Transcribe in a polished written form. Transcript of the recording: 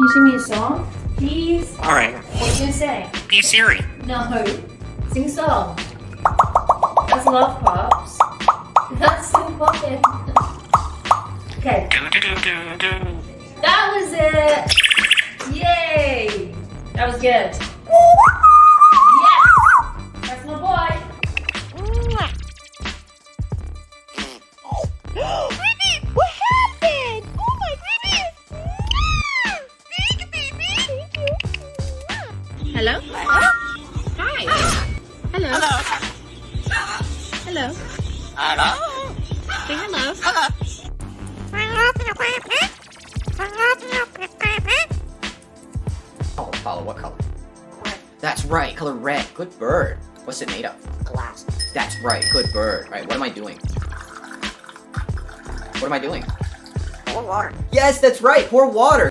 you sing me a song, please? Alright. What are you gonna say? Hey Siri. No. Sing a song. That's love pops. That's so poppin'. Okay. That was it! Yay! That was good. Yes! That's my boy. Baby, what happened? Oh my goodness! Thank you, baby. Thank you. Hello? Hi. Hello. Hello. Hello. Say hello. Oh, Apollo, what color? That's right, color red. Good bird. What's it made of? Glass. That's right, good bird. Right, what am I doing? What am I doing? Pour water. Yes, that's right, pour water.